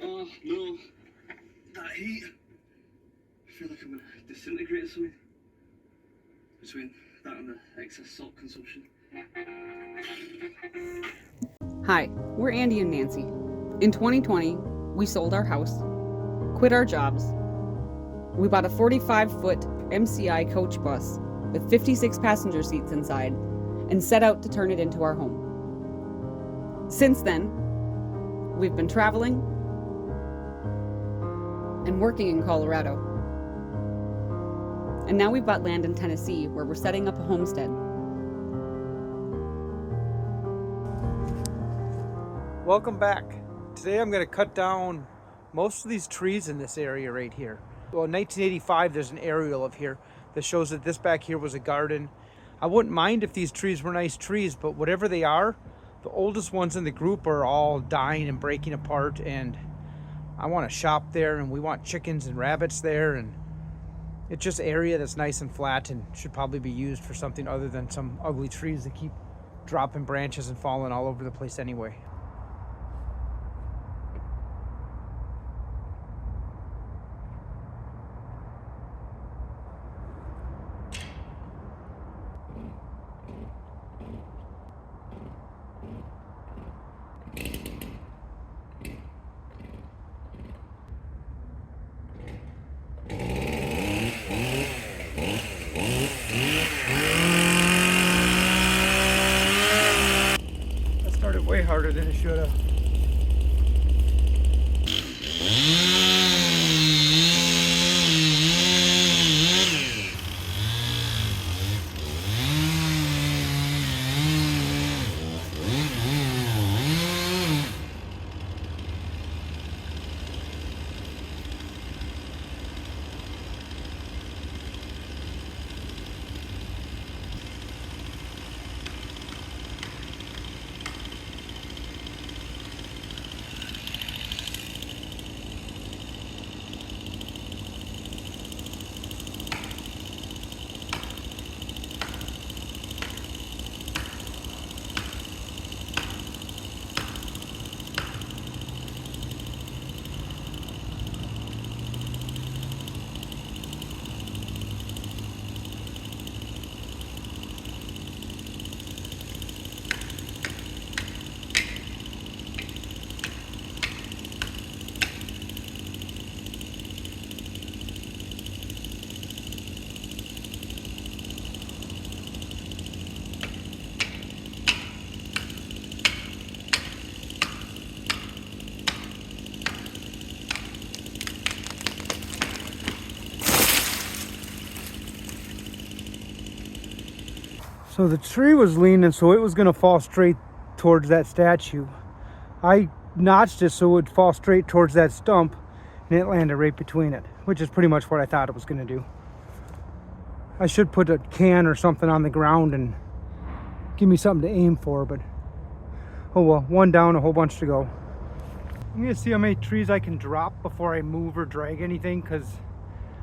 Oh no, that heat. I feel like I'm gonna disintegrate or something. Between that and the excess salt consumption. Hi, we're Andy and Nancy. In 2020, we sold our house, quit our jobs. We bought a 45-foot MCI coach bus with 56 passenger seats inside and set out to turn it into our home. Since then, we've been traveling and working in Colorado. And now we've bought land in Tennessee where we're setting up a homestead. Welcome back. Today I'm going to cut down most of these trees in this area right here. Well, in 1985 there's an aerial of here that shows that this back here was a garden. I wouldn't mind if these trees were nice trees, but whatever they are, the oldest ones in the group are all dying and breaking apart, and I want to shop there, and we want chickens and rabbits there, and it's just area that's nice and flat and should probably be used for something other than some ugly trees that keep dropping branches and falling all over the place anyway. Way harder than it should have. So the tree was leaning, so it was going to fall straight towards that statue. I notched it so it would fall straight towards that stump, and it landed right between it, which is pretty much what I thought it was going to do. I should put a can or something on the ground and give me something to aim for, but oh well, one down, a whole bunch to go. I'm going to see how many trees I can drop before I move or drag anything, because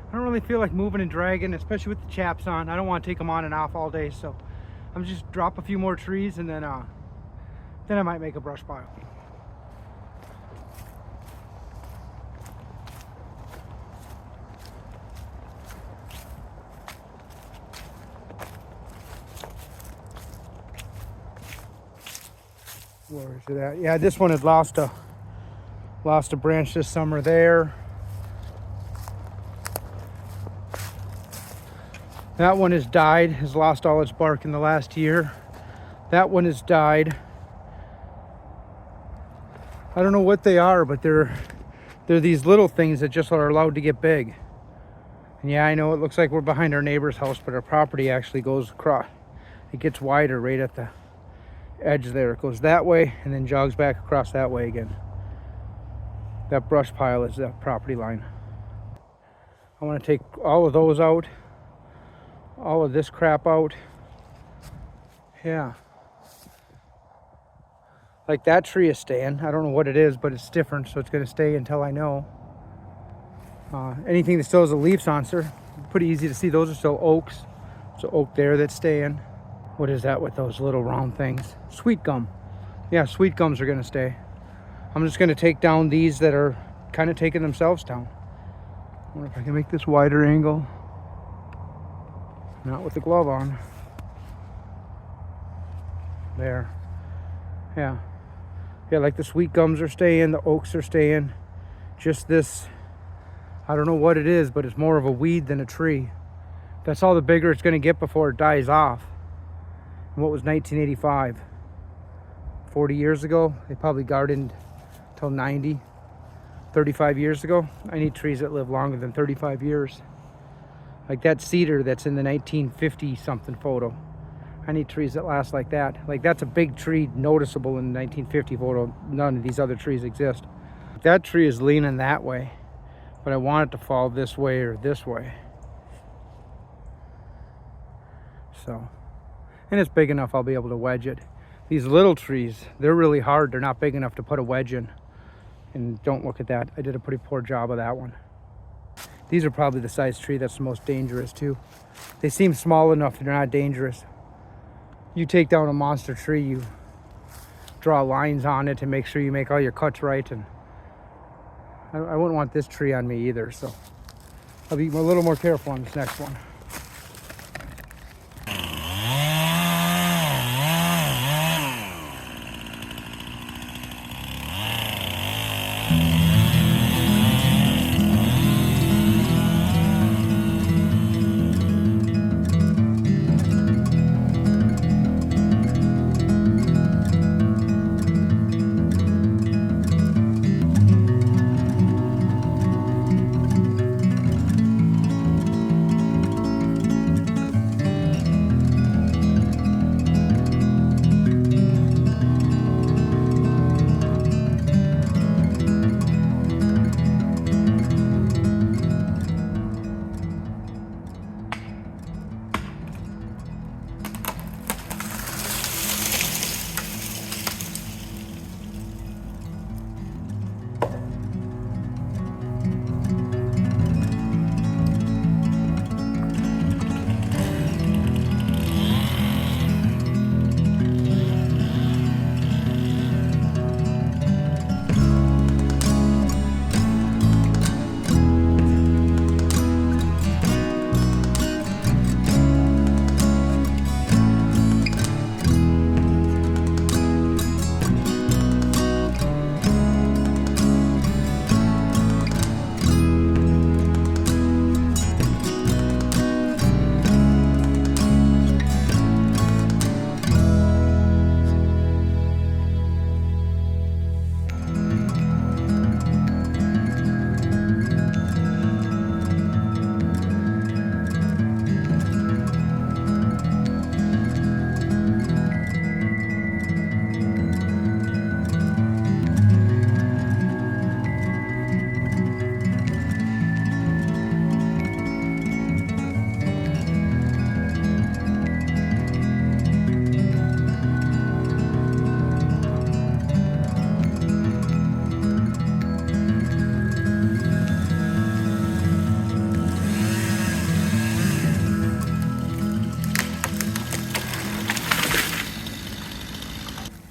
I don't really feel like moving and dragging, especially with the chaps on. I don't want to take them on and off all day, so I'm just drop a few more trees, and then I might make a brush pile. Where is it at? Yeah, this one had lost a branch this summer there. That one has died, has lost all its bark in the last year. That one has died. I don't know what they are, but they're these little things that just are allowed to get big. And yeah, I know it looks like we're behind our neighbor's house, but our property actually goes across. It gets wider right at the edge there. It goes that way and then jogs back across that way again. That brush pile is that property line. I want to take all of those out. All of this crap out. Yeah. Like that tree is staying. I don't know what it is, but it's different, so it's going to stay until I know. Anything that still has the leaves on, sir, pretty easy to see. Those are still oaks. There's an oak there that's staying. What is that with those little round things? Sweet gum. Yeah, sweet gums are going to stay. I'm just going to take down these that are kind of taking themselves down. I wonder if I can make this wider angle. Not with the glove on. There. Yeah. Yeah, like the sweet gums are staying, the oaks are staying. Just this, I don't know what it is, but it's more of a weed than a tree. That's all the bigger it's going to get before it dies off. And what was 1985? 40 years ago? They probably gardened till 90. 35 years ago? I need trees that live longer than 35 years. Like that cedar that's in the 1950 something photo. I need trees that last like that. Like that's a big tree noticeable in the 1950 photo. None of these other trees exist. That tree is leaning that way, but I want it to fall this way or this way. So, and it's big enough I'll be able to wedge it. These little trees, they're really hard. They're not big enough to put a wedge in. And don't look at that. I did a pretty poor job of that one. These are probably the size tree that's the most dangerous too. They seem small enough, they're not dangerous. You take down a monster tree, you draw lines on it to make sure you make all your cuts right, and I wouldn't want this tree on me either, so I'll be a little more careful on this next one.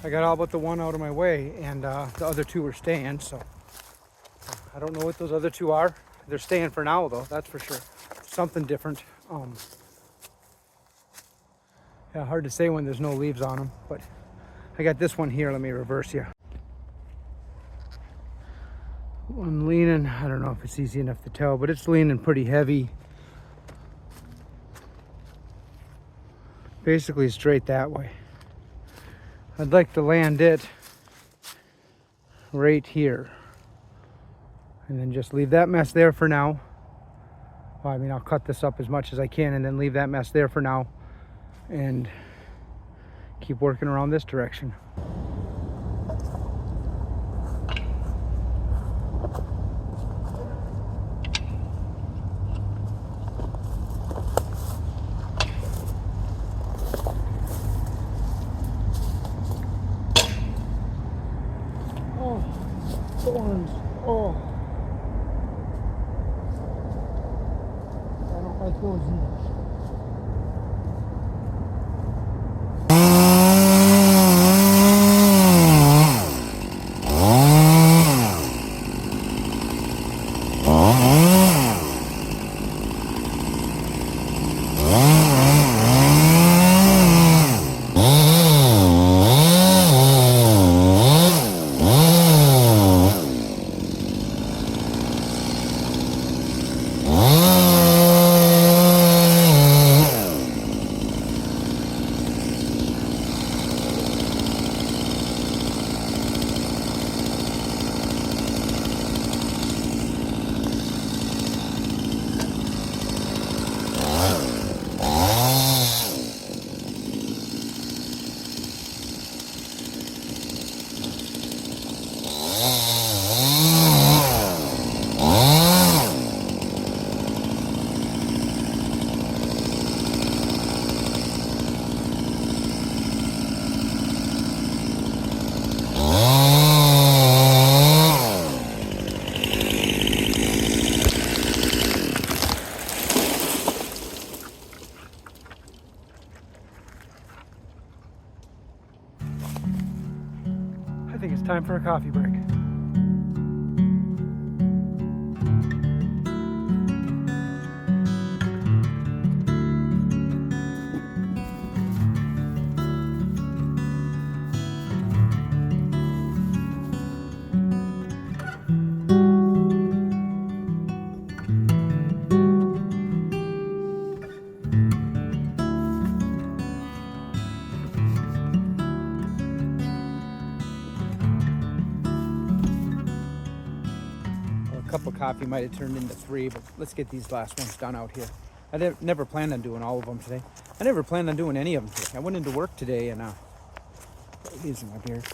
I got all but the one out of my way, and the other two are staying, so I don't know what those other two are. They're staying for now, though, that's for sure. Something different. Yeah, hard to say when there's no leaves on them, but I got this one here. Let me reverse you. I'm leaning, I don't know if it's easy enough to tell, but it's leaning pretty heavy. Basically straight that way. I'd like to land it right here. And then just leave that mess there for now. Well, I mean, I'll cut this up as much as I can and then leave that mess there for now. And keep working around this direction. Thorns. Oh. I don't like those either. for a coffee break. A cup of coffee might have turned into 3, but let's get these last ones done out here. I never planned on doing all of them today. I never planned on doing any of them today. I went into work today and these are my beard.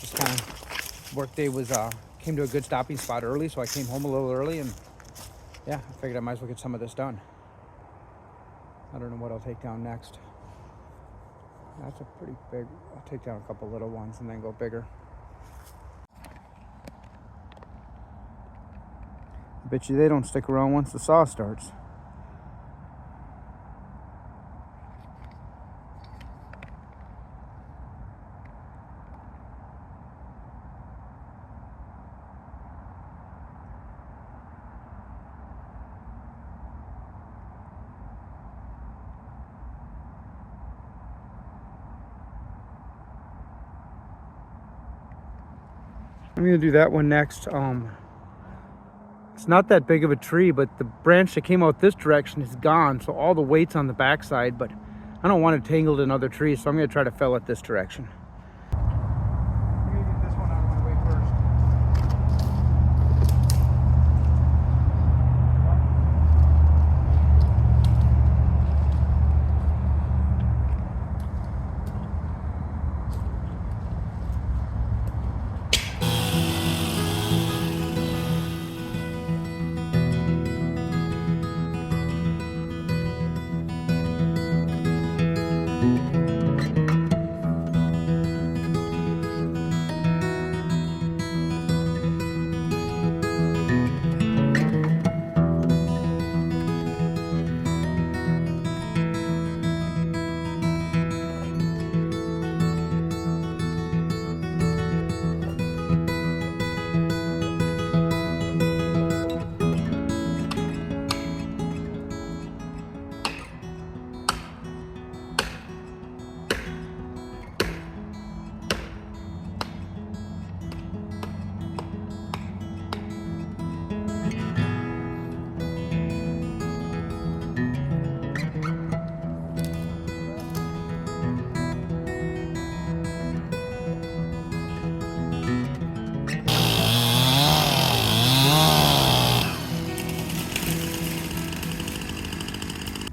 Just kind of work day was came to a good stopping spot early, so I came home a little early, and yeah, I figured I might as well get some of this done. I don't know what I'll take down next. That's a pretty big. I'll take down a couple little ones and then go bigger. I bet you they don't stick around once the saw starts. I'm gonna do that one next. It's not that big of a tree, but the branch that came out this direction is gone, so all the weight's on the backside, but I don't want it tangled in other trees, so I'm gonna try to fell it this direction. I'm gonna get this one out of my way first.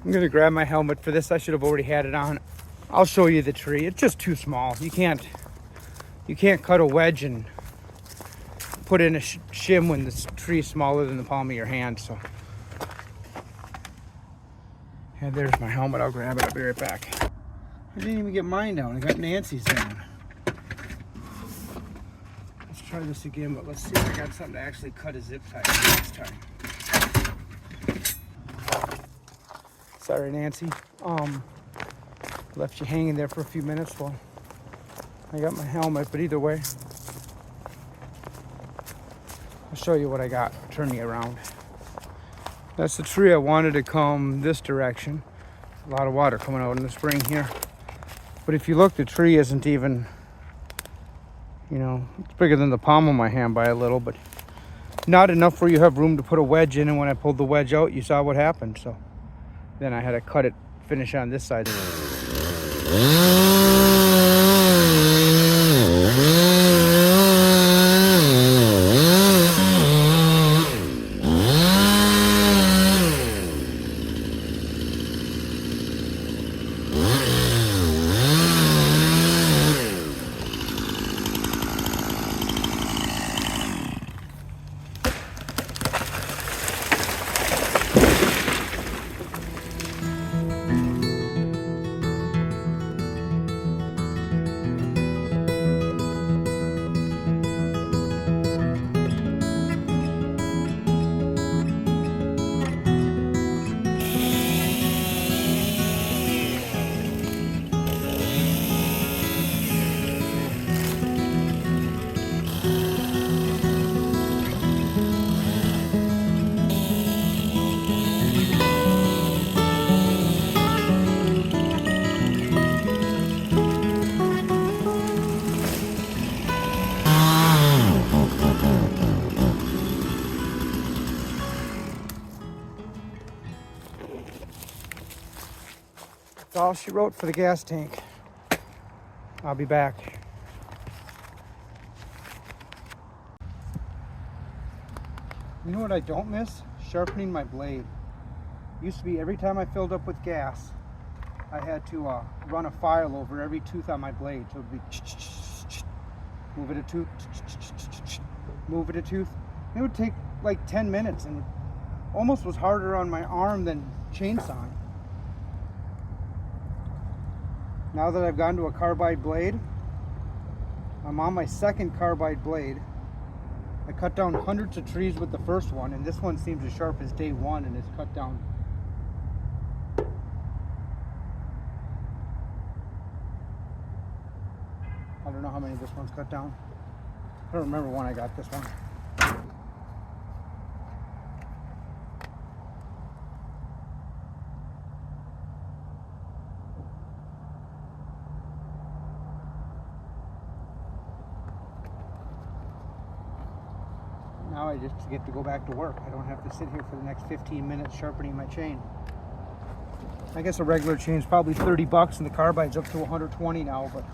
I'm gonna grab my helmet for this. I should have already had it on. I'll show you the tree. It's just too small. You can't cut a wedge and put in a shim when the tree's smaller than the palm of your hand. So, yeah, there's my helmet. I'll grab it. I'll be right back. I didn't even get mine down. I got Nancy's down. Let's try this again, but let's see if I got something to actually cut a zip tie this time. Sorry, Nancy. Left you hanging there for a few minutes while I got my helmet, but either way, I'll show you what I got. Turn me around. That's the tree I wanted to come this direction. A lot of water coming out in the spring here. But if you look, the tree isn't even, you know, it's bigger than the palm of my hand by a little, but not enough where you have room to put a wedge in, and when I pulled the wedge out, you saw what happened, so. Then I had to cut it, finish on this side. That's all she wrote for the gas tank. I'll be back. You know what I don't miss? Sharpening my blade. Used to be every time I filled up with gas, I had to run a file over every tooth on my blade. So it would be move it a tooth, move it a tooth. It would take like 10 minutes and almost was harder on my arm than chainsawing. Now that I've gone to a carbide blade, I'm on my second carbide blade. I cut down hundreds of trees with the first one, and this one seems as sharp as day one, and it's cut down. I don't know how many this one's cut down. I don't remember when I got this one. Now I just get to go back to work. I don't have to sit here for the next 15 minutes sharpening my chain. I guess a regular chain is probably 30 bucks and the carbide's up to 120 now, but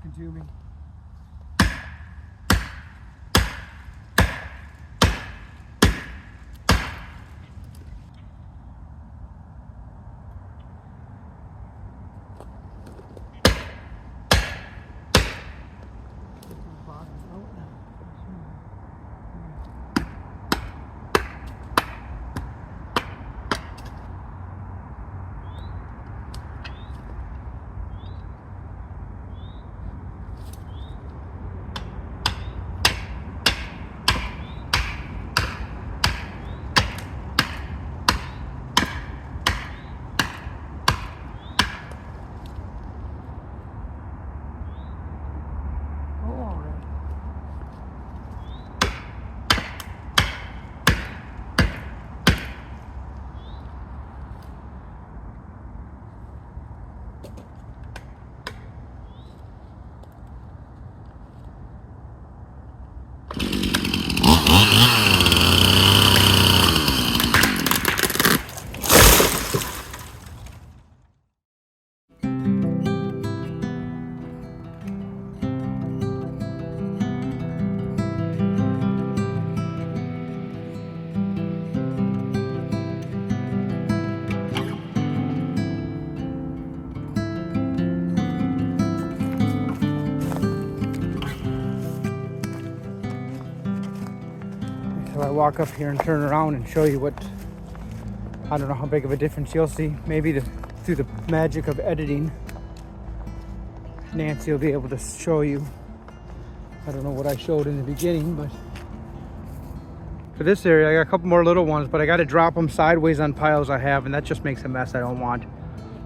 talking to me. So I walk up here and turn around and show you what, I don't know how big of a difference you'll see. Maybe through the magic of editing, Nancy will be able to show you. I don't know what I showed in the beginning, but for this area, I got a couple more little ones, but I got to drop them sideways on piles I have, and that just makes a mess I don't want.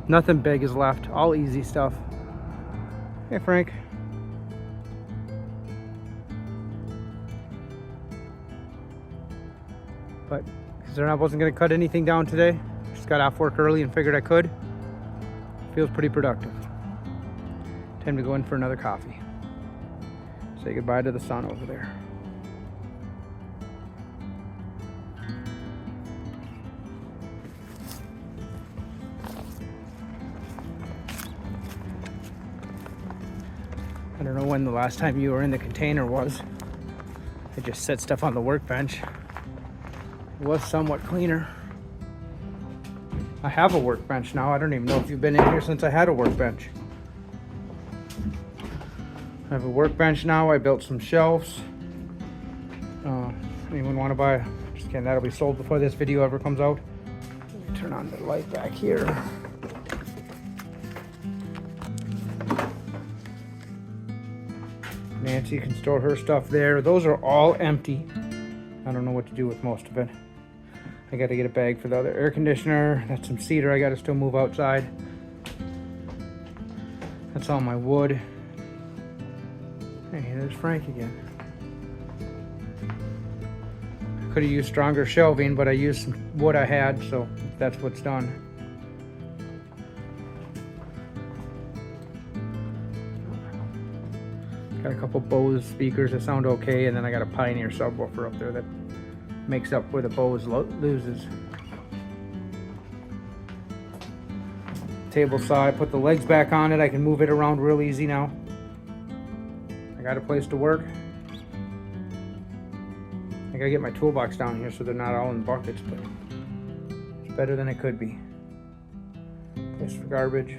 Nothing big is left, all easy stuff. Hey, Frank. But because I wasn't going to cut anything down today, just got off work early and figured I could. Feels pretty productive. Time to go in for another coffee. Say goodbye to the sun over there. I don't know when the last time you were in the container was. I just set stuff on the workbench. It was somewhat cleaner. I have a workbench now. I don't even know if you've been in here since I had a workbench. I have a workbench now. I built some shelves. Anyone want to buy? Just kidding, that'll be sold before this video ever comes out. Let me turn on the light back here. Nancy can store her stuff there. Those are all empty. I don't know what to do with most of it. I got to get a bag for the other air conditioner. That's some cedar I got to still move outside. That's all my wood. Hey, there's Frank again. Could have used stronger shelving, but I used some wood I had, so that's what's done. Got a couple Bose speakers that sound okay, and then I got a Pioneer subwoofer up there that makes up where the Bose loses. Table saw, I put the legs back on it. I can move it around real easy now. I got a place to work. I gotta get my toolbox down here so they're not all in buckets, but it's better than it could be. Place for garbage.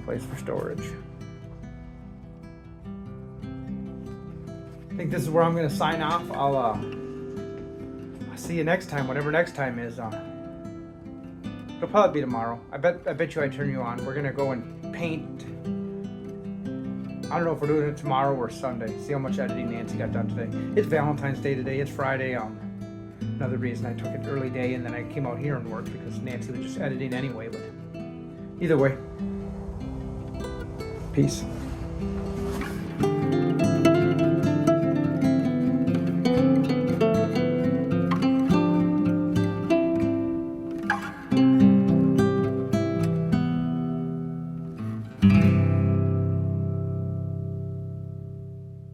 Place for storage. I think this is where I'm gonna sign off. I'll see you next time, whatever next time is. It'll probably be tomorrow. I bet you I turn you on. We're gonna go and paint. I don't know if we're doing it tomorrow or Sunday. See how much editing Nancy got done today. It's Valentine's Day today. It's Friday. Another reason I took an early day and then I came out here and worked because Nancy was just editing anyway. But either way, peace.